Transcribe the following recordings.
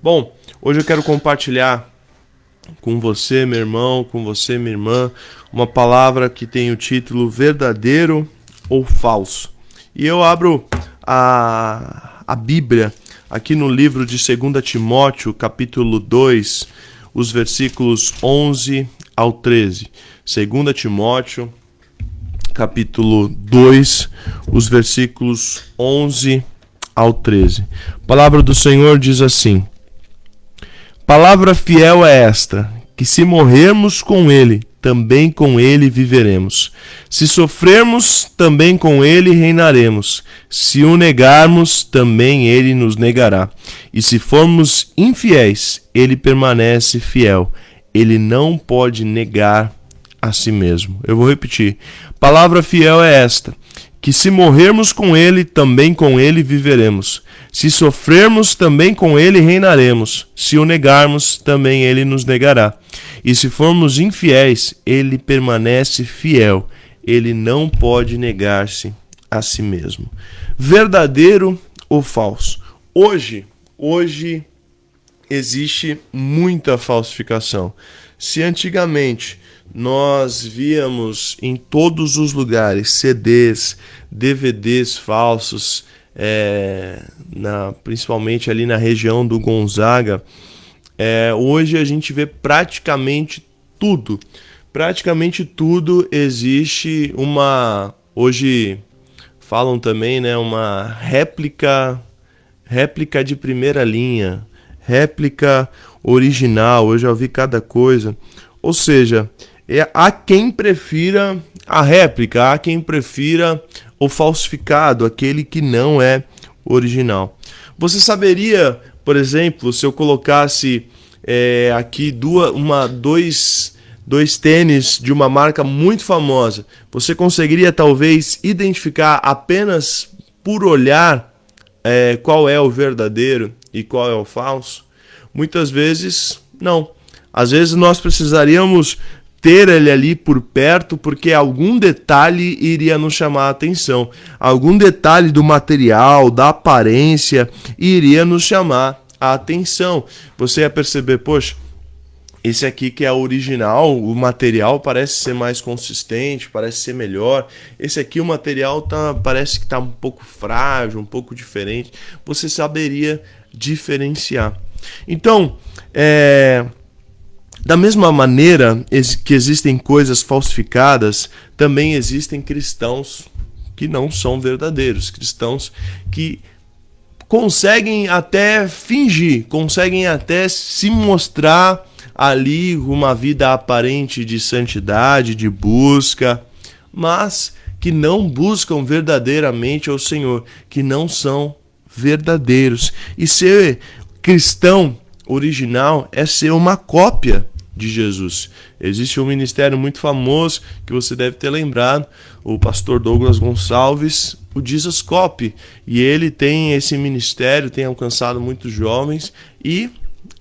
Bom, hoje eu quero compartilhar com você, meu irmão, com você, minha irmã, uma palavra que tem o título verdadeiro ou falso. E eu abro a Bíblia aqui no livro de 2 Timóteo, capítulo 2, os versículos 11 ao 13. 2 Timóteo, capítulo 2, os versículos 11 ao 13. A palavra do Senhor diz assim: Palavra fiel é esta, que se morrermos com ele, também com ele viveremos. Se sofrermos, também com ele reinaremos. Se o negarmos, também ele nos negará. E se formos infiéis, ele permanece fiel. Ele não pode negar a si mesmo. Eu vou repetir. Palavra fiel é esta, que se morrermos com ele, também com ele viveremos. Se sofrermos, também com ele reinaremos. Se o negarmos, também ele nos negará. E se formos infiéis, ele permanece fiel. Ele não pode negar-se a si mesmo. Verdadeiro ou falso? Hoje existe muita falsificação. Se antigamente nós víamos em todos os lugares CDs, DVDs falsos, principalmente ali na região do Gonzaga, hoje a gente vê praticamente tudo. Praticamente tudo existe hoje falam também, né, uma réplica de primeira linha, réplica original. Eu já vi cada coisa. Ou seja, há quem prefira a réplica, há quem prefira o falsificado, aquele que não é original. Você saberia, por exemplo, se eu colocasse aqui dois tênis de uma marca muito famosa, você conseguiria talvez identificar apenas por olhar qual é o verdadeiro e qual é o falso? Muitas vezes não. Às vezes nós precisaríamos ter ele ali por perto, porque algum detalhe iria nos chamar a atenção. Algum detalhe do material, da aparência, iria nos chamar a atenção. Você ia perceber, poxa, esse aqui que é original, o material parece ser mais consistente, parece ser melhor. Esse aqui o material parece que está um pouco frágil, um pouco diferente. Você saberia diferenciar. Então, da mesma maneira que existem coisas falsificadas, também existem cristãos que não são verdadeiros, cristãos que conseguem até fingir, conseguem até se mostrar ali uma vida aparente de santidade, de busca, mas que não buscam verdadeiramente ao Senhor, que não são verdadeiros. E ser cristão original é ser uma cópia de Jesus. Existe um ministério muito famoso que você deve ter lembrado, o pastor Douglas Gonçalves, o Jesus Copy, e ele tem esse ministério, tem alcançado muitos jovens, e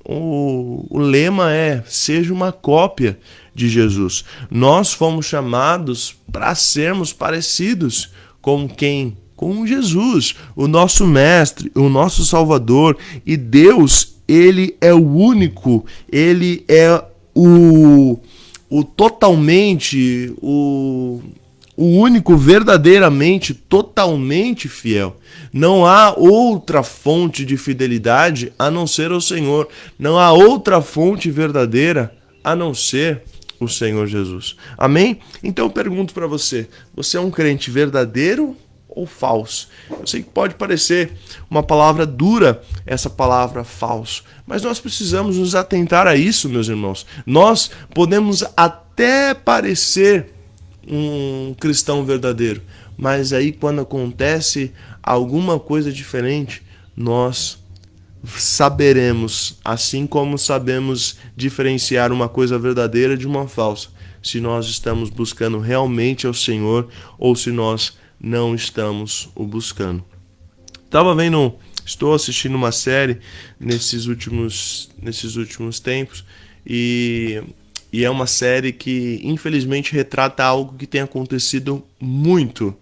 o lema é: seja uma cópia de Jesus. Nós fomos chamados para sermos parecidos com quem? Com Jesus, o nosso mestre, o nosso Salvador. E Deus, ele é o único, ele é o totalmente, o único verdadeiramente, totalmente fiel. Não há outra fonte de fidelidade a não ser o Senhor. Não há outra fonte verdadeira a não ser o Senhor Jesus. Amém? Então eu pergunto para você: você é um crente verdadeiro ou falso? Eu sei que pode parecer uma palavra dura, essa palavra falso, mas nós precisamos nos atentar a isso, meus irmãos. Nós podemos até parecer um cristão verdadeiro, mas aí quando acontece alguma coisa diferente, nós saberemos, assim como sabemos diferenciar uma coisa verdadeira de uma falsa, se nós estamos buscando realmente ao Senhor ou se nós não estamos o buscando. Estou assistindo uma série nesses últimos tempos e é uma série que infelizmente retrata algo que tem acontecido muito.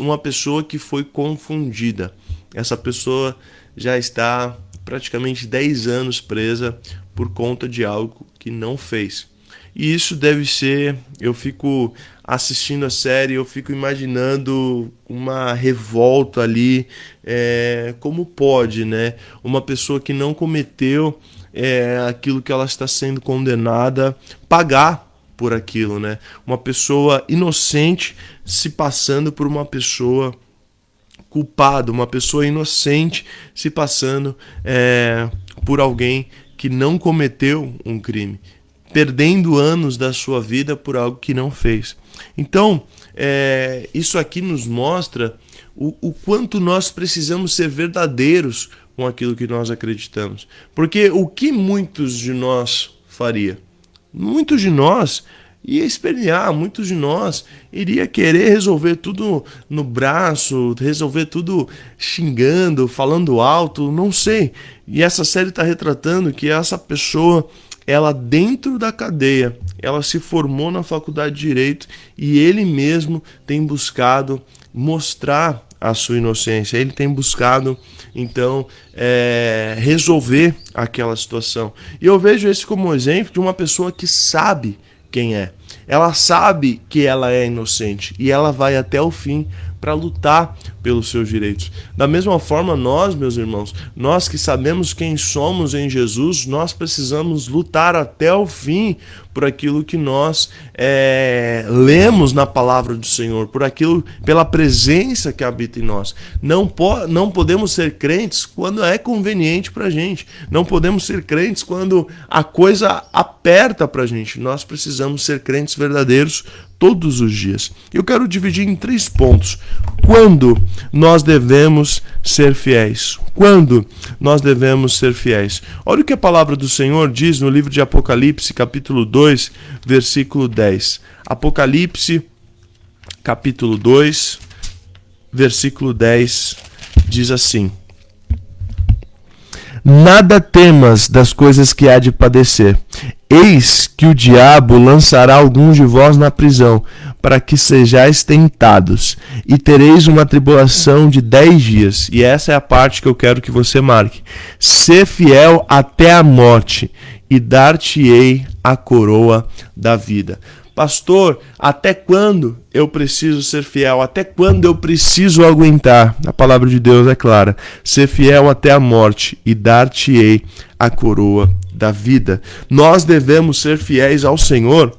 Uma pessoa que foi confundida. Essa pessoa já está praticamente 10 anos presa por conta de algo que não fez. E isso deve ser, eu fico assistindo a série, eu fico imaginando uma revolta ali, como pode, né? Uma pessoa que não cometeu aquilo que ela está sendo condenada, pagar por aquilo, né? Uma pessoa inocente se passando por uma pessoa culpada, uma pessoa inocente se passando por alguém que não cometeu um crime, perdendo anos da sua vida por algo que não fez. Então, isso aqui nos mostra o quanto nós precisamos ser verdadeiros com aquilo que nós acreditamos. Porque o que muitos de nós faria? Muitos de nós ia espernear, muitos de nós iria querer resolver tudo no braço, resolver tudo xingando, falando alto, não sei. E essa série está retratando que essa pessoa, ela dentro da cadeia, ela se formou na faculdade de Direito e ele mesmo tem buscado mostrar a sua inocência. Ele tem buscado, então, resolver aquela situação. E eu vejo esse como exemplo de uma pessoa que sabe quem é. Ela sabe que ela é inocente e ela vai até o fim para lutar pelos seus direitos. Da mesma forma, nós, meus irmãos, nós que sabemos quem somos em Jesus, nós precisamos lutar até o fim por aquilo que nós lemos na palavra do Senhor, por aquilo, pela presença que habita em nós. Não podemos ser crentes quando é conveniente para a gente. Não podemos ser crentes quando a coisa aperta para a gente. Nós precisamos ser crentes verdadeiros todos os dias. Eu quero dividir em 3 pontos. Quando nós devemos ser fiéis? Quando nós devemos ser fiéis? Olha o que a palavra do Senhor diz no livro de Apocalipse, capítulo 2, versículo 10. Apocalipse, capítulo 2, versículo 10, diz assim: Nada temas das coisas que há de padecer. Eis que o diabo lançará alguns de vós na prisão, para que sejais tentados, e tereis uma tribulação de 10 dias. E essa é a parte que eu quero que você marque. Ser fiel até a morte, e dar-te-ei a coroa da vida. Pastor, até quando eu preciso ser fiel? Até quando eu preciso aguentar? A palavra de Deus é clara. Ser fiel até a morte e dar-te-ei a coroa da vida. Nós devemos ser fiéis ao Senhor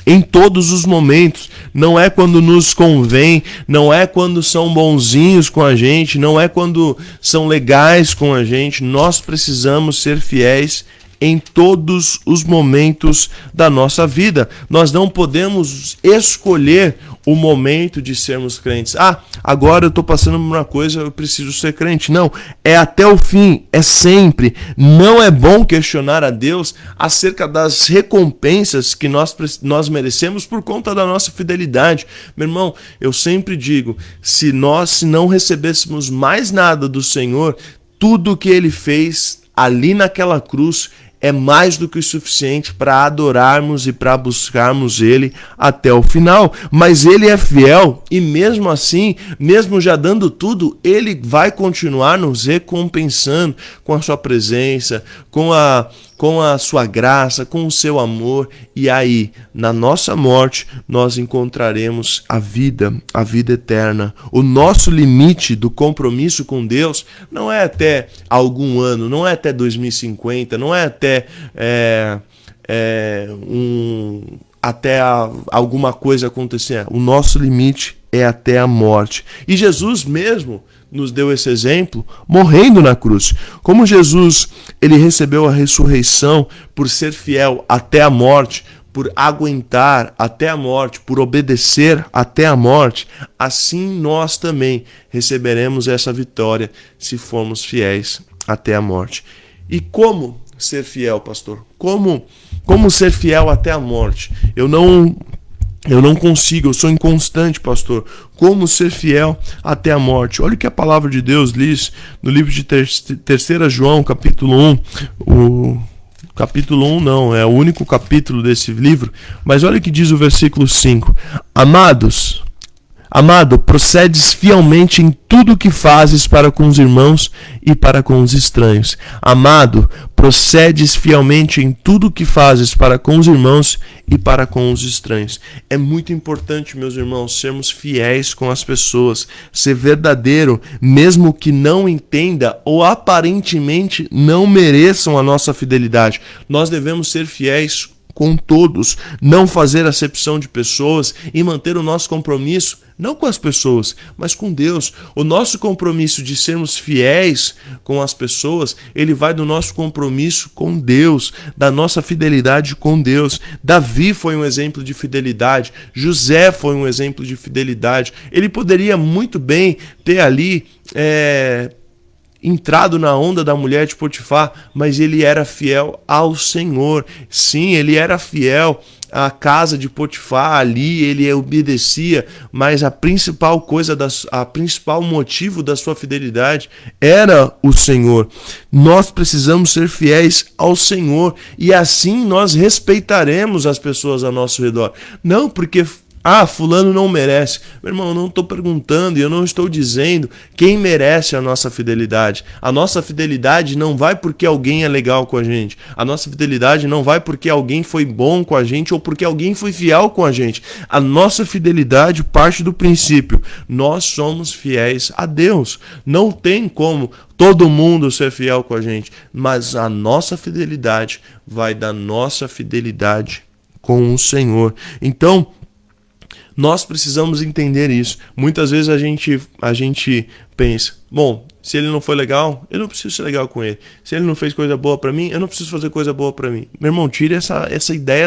em todos os momentos. Não é quando nos convém, não é quando são bonzinhos com a gente, não é quando são legais com a gente. Nós precisamos ser fiéis em todos os momentos da nossa vida. Nós não podemos escolher o momento de sermos crentes. Agora eu estou passando por uma coisa, eu preciso ser crente. Não, é até o fim, é sempre. Não é bom questionar a Deus acerca das recompensas que nós merecemos por conta da nossa fidelidade. Meu irmão, eu sempre digo, se nós não recebêssemos mais nada do Senhor, tudo o que Ele fez ali naquela cruz é mais do que o suficiente para adorarmos e para buscarmos Ele até o final. Mas Ele é fiel e mesmo assim, mesmo já dando tudo, Ele vai continuar nos recompensando com a sua presença, com a sua graça, com o seu amor. E aí, na nossa morte, nós encontraremos a vida eterna. O nosso limite do compromisso com Deus não é até algum ano, não é até 2050, não é até alguma coisa acontecer. O nosso limite é até a morte. E Jesus mesmo nos deu esse exemplo morrendo na cruz. Como Jesus, ele recebeu a ressurreição por ser fiel até a morte, por aguentar até a morte, por obedecer até a morte, assim nós também receberemos essa vitória se formos fiéis até a morte. E como ser fiel, pastor? Como ser fiel até a morte? Eu não consigo, eu sou inconstante, pastor. Como ser fiel até a morte? Olha o que a palavra de Deus diz no livro de 3 João, capítulo 1. Capítulo 1 não, é o único capítulo desse livro. Mas olha o que diz o versículo 5. Amados, Amado, procedes fielmente em tudo o que fazes para com os irmãos e para com os estranhos. Amado, procedes fielmente em tudo o que fazes para com os irmãos e para com os estranhos. É muito importante, meus irmãos, sermos fiéis com as pessoas, ser verdadeiro, mesmo que não entenda ou aparentemente não mereçam a nossa fidelidade. Nós devemos ser fiéis com todos, não fazer acepção de pessoas e manter o nosso compromisso, não com as pessoas, mas com Deus. O nosso compromisso de sermos fiéis com as pessoas, ele vai do nosso compromisso com Deus, da nossa fidelidade com Deus. Davi foi um exemplo de fidelidade, José foi um exemplo de fidelidade. Ele poderia muito bem ter ali entrado na onda da mulher de Potifar, mas ele era fiel ao Senhor. Sim, ele era fiel à casa de Potifar, ali ele obedecia, mas a principal motivo da sua fidelidade era o Senhor. Nós precisamos ser fiéis ao Senhor e assim nós respeitaremos as pessoas ao nosso redor. Não porque fulano não merece. Meu irmão, eu não estou perguntando e eu não estou dizendo quem merece a nossa fidelidade. A nossa fidelidade não vai porque alguém é legal com a gente. A nossa fidelidade não vai porque alguém foi bom com a gente ou porque alguém foi fiel com a gente. A nossa fidelidade parte do princípio: nós somos fiéis a Deus. Não tem como todo mundo ser fiel com a gente, mas a nossa fidelidade vai da nossa fidelidade com o Senhor. Então, nós precisamos entender isso. Muitas vezes a gente pensa, bom, se ele não foi legal, eu não preciso ser legal com ele. Se ele não fez coisa boa pra mim, eu não preciso fazer coisa boa pra mim. Meu irmão, tire essa ideia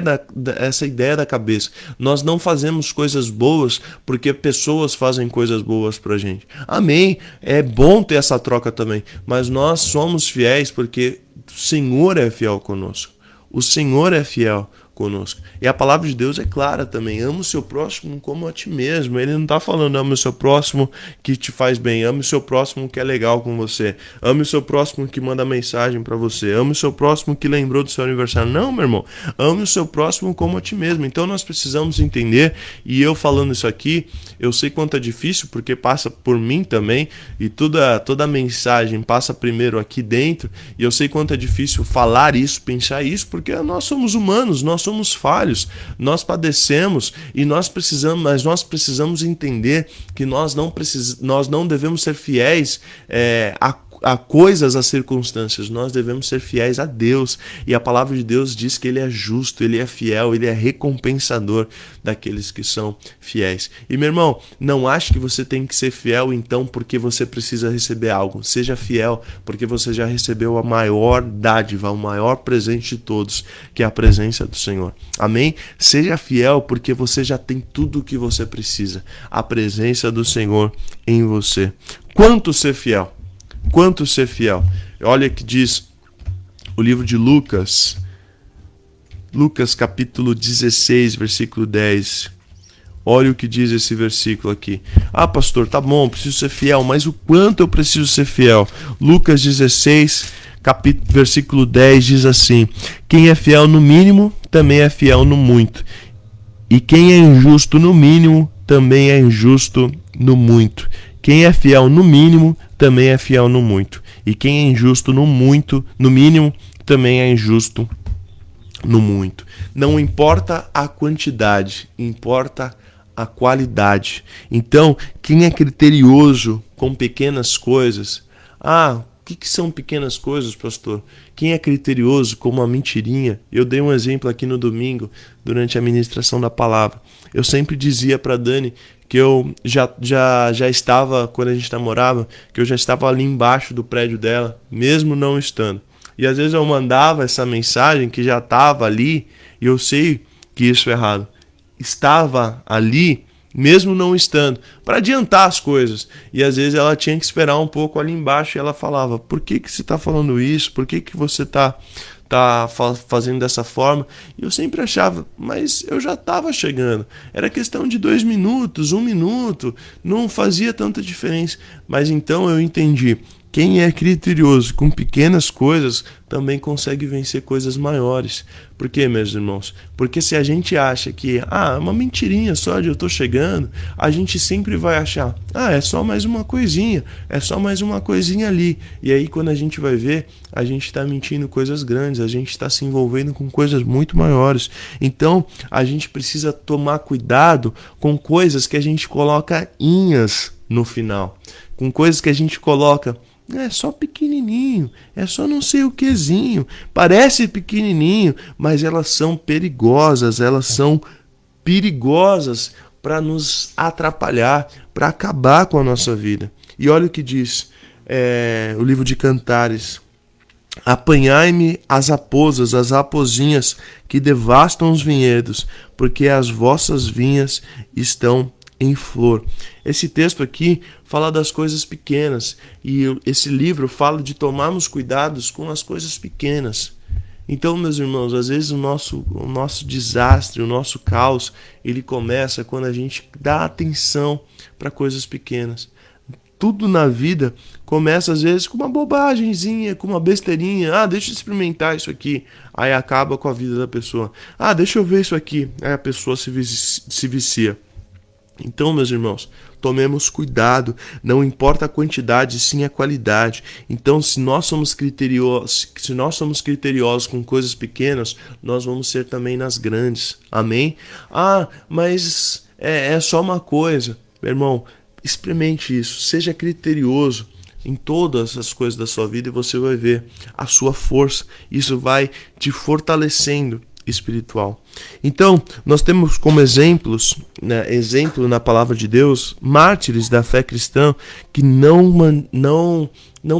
da cabeça. Nós não fazemos coisas boas porque pessoas fazem coisas boas pra gente. Amém. É bom ter essa troca também. Mas nós somos fiéis porque o Senhor é fiel conosco. O Senhor é fiel conosco. E a palavra de Deus é clara também: ama o seu próximo como a ti mesmo. Ele não está falando ama o seu próximo que te faz bem, ama o seu próximo que é legal com você, ama o seu próximo que manda mensagem para você, ama o seu próximo que lembrou do seu aniversário. Não, meu irmão, ame o seu próximo como a ti mesmo. Então nós precisamos entender, e eu falando isso aqui, eu sei quanto é difícil, porque passa por mim também, e toda a mensagem passa primeiro aqui dentro, e eu sei quanto é difícil falar isso, pensar isso, porque nós somos humanos, nós somos falhos, nós padecemos e nós precisamos entender que nós não devemos ser fiéis a coisas, a circunstâncias. Nós devemos ser fiéis a Deus, e a palavra de Deus diz que Ele é justo, Ele é fiel, Ele é recompensador daqueles que são fiéis. E meu irmão, não ache que você tem que ser fiel então porque você precisa receber algo. Seja fiel porque você já recebeu a maior dádiva, o maior presente de todos, que é a presença do Senhor. Amém? Seja fiel porque você já tem tudo o que você precisa, a presença do Senhor em você. Quanto ser fiel? Quanto ser fiel? Olha que diz o livro de Lucas capítulo 16, versículo 10. Olha o que diz esse versículo aqui. Pastor, tá bom, preciso ser fiel, mas o quanto eu preciso ser fiel? Lucas 16, versículo 10 diz assim: quem é fiel no mínimo, também é fiel no muito. E quem é injusto no mínimo, também é injusto no muito. Quem é fiel no mínimo, também é fiel no muito. E quem é injusto no mínimo, também é injusto no muito. Não importa a quantidade, importa a qualidade. Então, quem é criterioso com pequenas coisas, o que são pequenas coisas, pastor? Quem é criterioso com uma mentirinha? Eu dei um exemplo aqui no domingo, durante a ministração da palavra. Eu sempre dizia para Dani que eu já estava, quando a gente namorava, que eu já estava ali embaixo do prédio dela, mesmo não estando. E às vezes eu mandava essa mensagem que já estava ali, e eu sei que isso é errado. Estava ali, mesmo não estando, para adiantar as coisas. E às vezes ela tinha que esperar um pouco ali embaixo, e ela falava: por que você está falando isso? Por que você está fazendo dessa forma? E eu sempre achava, mas eu já estava chegando, era questão de 2 minutos, 1 minuto, não fazia tanta diferença. Mas então eu entendi quem é criterioso com pequenas coisas também consegue vencer coisas maiores. Por quê, meus irmãos? Porque se a gente acha que uma mentirinha só de eu tô chegando, a gente sempre vai achar, é só mais uma coisinha, é só mais uma coisinha ali. E aí quando a gente vai ver, a gente está mentindo coisas grandes, a gente está se envolvendo com coisas muito maiores. Então a gente precisa tomar cuidado com coisas que a gente coloca inhas no final, com coisas que a gente coloca é só pequenininho, é só não sei o quezinho, parece pequenininho, mas elas são perigosas para nos atrapalhar, para acabar com a nossa vida. E olha o que diz o livro de Cantares: apanhai-me as raposas, as raposinhas que devastam os vinhedos, porque as vossas vinhas estão em flor. Esse texto aqui fala das coisas pequenas, e esse livro fala de tomarmos cuidados com as coisas pequenas. Então, meus irmãos, às vezes o nosso desastre, o nosso caos, ele começa quando a gente dá atenção para coisas pequenas. Tudo na vida começa às vezes com uma bobagemzinha, com uma besteirinha. Deixa eu experimentar isso aqui. Aí acaba com a vida da pessoa. Deixa eu ver isso aqui. Aí a pessoa se vicia. Então, meus irmãos, tomemos cuidado, não importa a quantidade, sim a qualidade. Então, se nós somos criteriosos com coisas pequenas, nós vamos ser também nas grandes. Amém? Mas é só uma coisa. Meu irmão, experimente isso, seja criterioso em todas as coisas da sua vida e você vai ver a sua força. Isso vai te fortalecendo espiritual. Então, nós temos como exemplo na palavra de Deus, mártires da fé cristã que não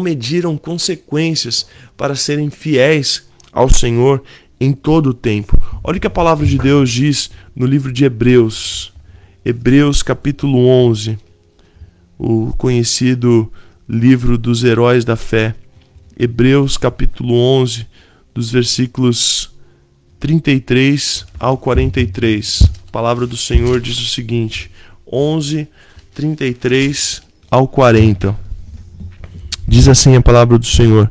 mediram consequências para serem fiéis ao Senhor em todo o tempo. Olha o que a palavra de Deus diz no livro de Hebreus capítulo 11, o conhecido livro dos heróis da fé. Hebreus capítulo 11, dos versículos 33 ao 43. A palavra do Senhor diz o seguinte: 11, 33 ao 40. Diz assim a palavra do Senhor: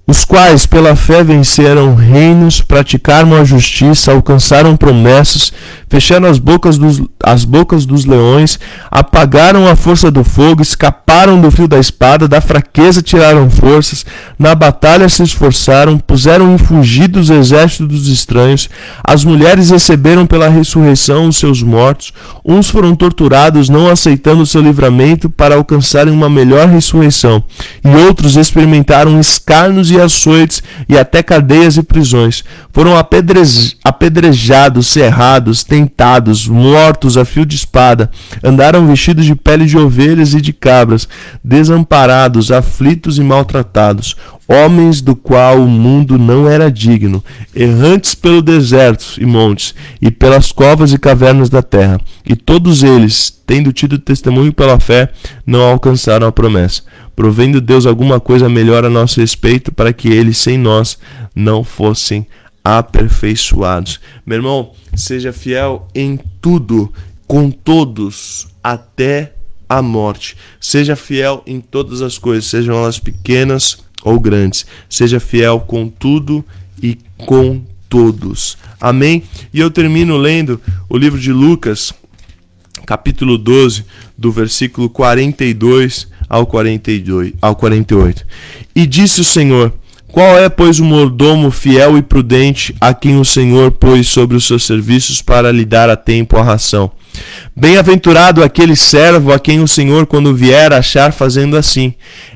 os quais pela fé venceram reinos, praticaram a justiça, alcançaram promessas, fecharam as bocas dos leões, apagaram a força do fogo, escaparam do fio da espada, da fraqueza tiraram forças, na batalha se esforçaram, puseram em fugido os exércitos dos estranhos, as mulheres receberam pela ressurreição os seus mortos, uns foram torturados, não aceitando o seu livramento para alcançarem uma melhor ressurreição, e outros experimentaram escárnios e açoites e até cadeias e prisões. Foram apedrejados, serrados, tentados, mortos a fio de espada. Andaram vestidos de pele de ovelhas e de cabras, desamparados, aflitos e maltratados. Homens do qual o mundo não era digno, errantes pelo deserto e montes, e pelas covas e cavernas da terra. E todos eles, tendo tido testemunho pela fé, não alcançaram a promessa, provendo Deus alguma coisa melhor a nosso respeito, para que eles, sem nós, não fossem aperfeiçoados. Meu irmão, seja fiel em tudo, com todos, até a morte. Seja fiel em todas as coisas, sejam elas pequenas ou grandes. Seja fiel com tudo e com todos. Amém? E eu termino lendo o livro de Lucas, capítulo 12, do versículo 42 ao 48. E disse o Senhor: qual é, pois, o mordomo fiel e prudente a quem o Senhor pôs sobre os seus serviços para lhe dar a tempo a ração? Bem-aventurado aquele servo a quem o Senhor, quando vier, achar fazendo assim.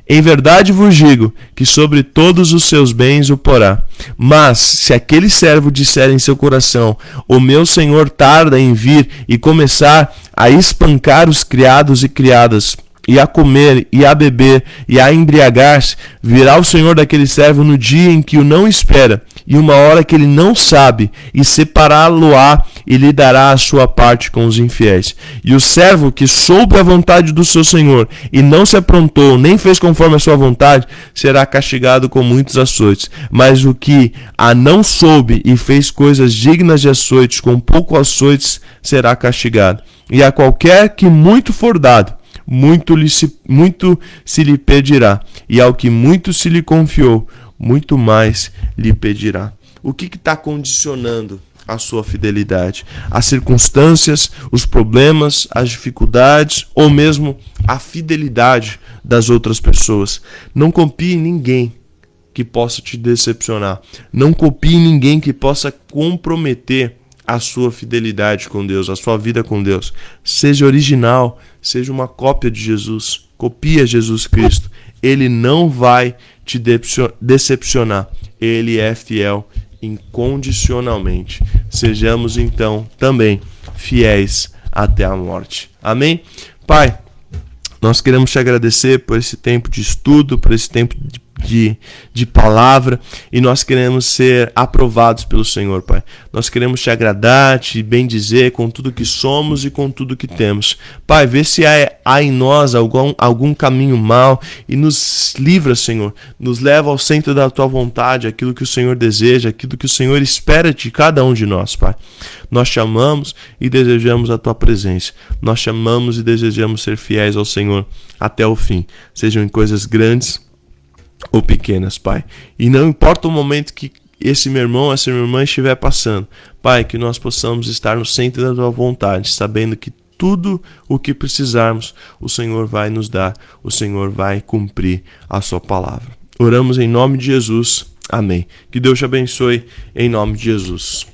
Em verdade vos digo que sobre todos os seus bens o porá. Mas, se aquele servo disser em seu coração: o meu Senhor tarda em vir, e começar a espancar os criados e criadas, e a comer, e a beber, e a embriagar-se, virá o Senhor daquele servo no dia em que o não espera, e uma hora que ele não sabe, e separá-lo-á, e lhe dará a sua parte com os infiéis. E o servo que soube a vontade do seu Senhor, e não se aprontou, nem fez conforme a sua vontade, será castigado com muitos açoites. Mas o que a não soube, e fez coisas dignas de açoites, com pouco açoites, será castigado. E a qualquer que muito for dado, muito se lhe pedirá, e ao que muito se lhe confiou, muito mais lhe pedirá. O que está condicionando a sua fidelidade? As circunstâncias, os problemas, as dificuldades ou mesmo a fidelidade das outras pessoas? Não confie em ninguém que possa te decepcionar. Não copie ninguém que possa comprometer a sua fidelidade com Deus, a sua vida com Deus. Seja original, seja uma cópia de Jesus. Copie Jesus Cristo. Ele não vai te decepcionar. Ele é fiel incondicionalmente. Sejamos então também fiéis até a morte. Amém? Pai, nós queremos te agradecer por esse tempo de estudo, por esse tempo de palavra, e nós queremos ser aprovados pelo Senhor, Pai. Nós queremos te agradar, te bendizer com tudo que somos e com tudo que temos. Pai, vê se há em nós algum caminho mau e nos livra, Senhor. Nos leva ao centro da tua vontade, aquilo que o Senhor deseja, aquilo que o Senhor espera de cada um de nós, Pai. Nós te amamos e desejamos a tua presença. Nós te amamos e desejamos ser fiéis ao Senhor até o fim. Sejam em coisas grandes ou pequenas, Pai. E não importa o momento que esse meu irmão, essa minha irmã estiver passando, Pai, que nós possamos estar no centro da tua vontade, sabendo que tudo o que precisarmos, o Senhor vai nos dar, o Senhor vai cumprir a sua palavra. Oramos em nome de Jesus. Amém. Que Deus te abençoe em nome de Jesus.